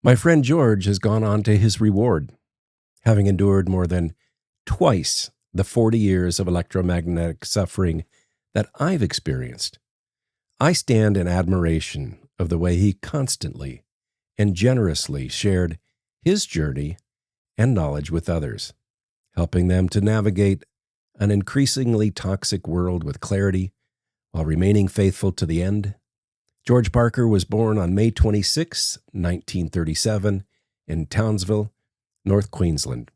My friend George has gone on to his reward, having endured more than twice the 40 years of electromagnetic suffering that I've experienced. I stand in admiration of the way he constantly and generously shared his journey and knowledge with others, helping them to navigate an increasingly toxic world with clarity while remaining faithful to the end. George Parker was born on May 26, 1937, in Townsville, North Queensland.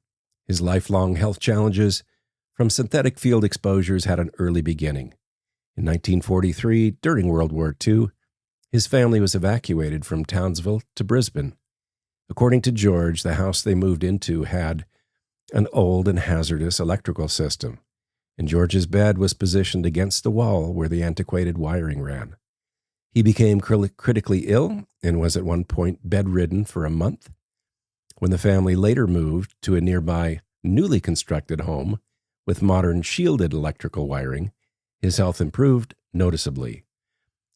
His lifelong health challenges from synthetic field exposures had an early beginning. In 1943, during World War II, his family was evacuated from Townsville to Brisbane. According to George, the house they moved into had an old and hazardous electrical system, and George's bed was positioned against the wall where the antiquated wiring ran. He became critically ill and was at one point bedridden for a month. When the family later moved to a nearby, newly constructed home with modern shielded electrical wiring, his health improved noticeably.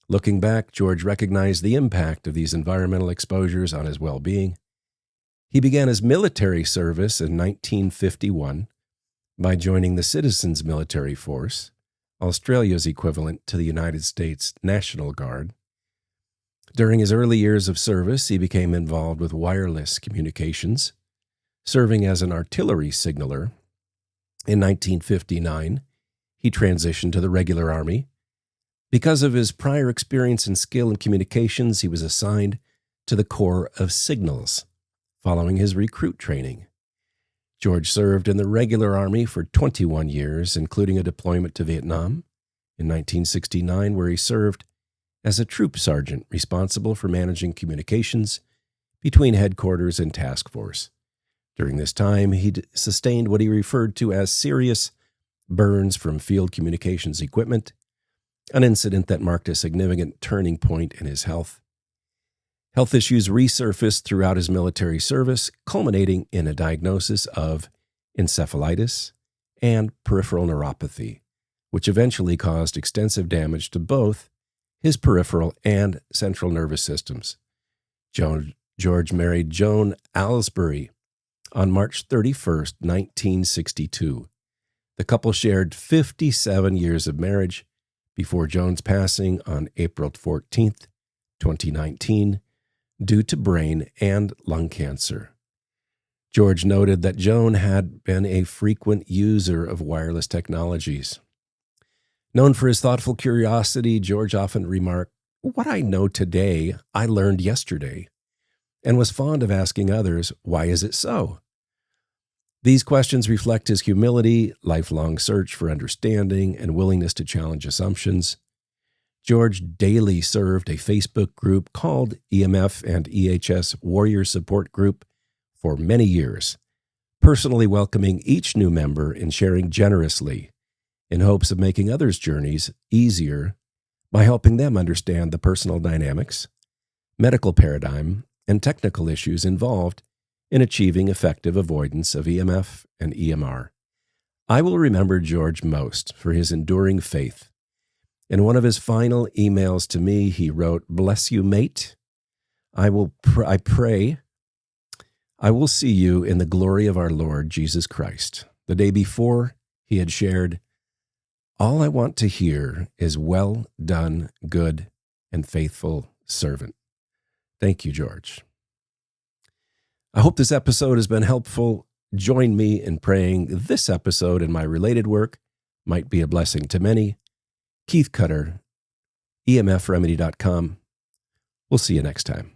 Looking back, George recognized the impact of these environmental exposures on his well-being. He began his military service in 1951 by joining the Citizens Military Force, Australia's equivalent to the United States National Guard. During his early years of service, he became involved with wireless communications, serving as an artillery signaler. In 1959, he transitioned to the regular Army. Because of his prior experience and skill in communications, he was assigned to the Corps of Signals following his recruit training. George served in the regular Army for 21 years, including a deployment to Vietnam in 1969, where he served as a troop sergeant responsible for managing communications between headquarters and task force. During this time, he sustained what he referred to as serious burns from field communications equipment, an incident that marked a significant turning point in his health. Health issues resurfaced throughout his military service, culminating in a diagnosis of encephalitis and peripheral neuropathy, which eventually caused extensive damage to both his peripheral and central nervous systems. George married Joan Alsbury on March 31, 1962. The couple shared 57 years of marriage before Joan's passing on April 14, 2019, due to brain and lung cancer. George noted that Joan had been a frequent user of wireless technologies. Known for his thoughtful curiosity, George often remarked, "What I know today, I learned yesterday," and was fond of asking others, "Why is it so?" These questions reflect his humility, lifelong search for understanding, and willingness to challenge assumptions. George daily served a Facebook group called EMF and EHS Warrior Support Group for many years, personally welcoming each new member and sharing generously in hopes of making others' journeys easier by helping them understand the personal dynamics, medical paradigm, and technical issues involved in achieving effective avoidance of EMF and EMR. I will remember George most for his enduring faith. In one of his final emails to me, he wrote, "Bless you, mate. I pray I will see you in the glory of our Lord Jesus Christ." The day before, he had shared, "All I want to hear is well done, good and faithful servant." Thank you, George. I hope this episode has been helpful. Join me in praying this episode and my related work might be a blessing to many. Keith Cutter, EMFremedy.com. We'll see you next time.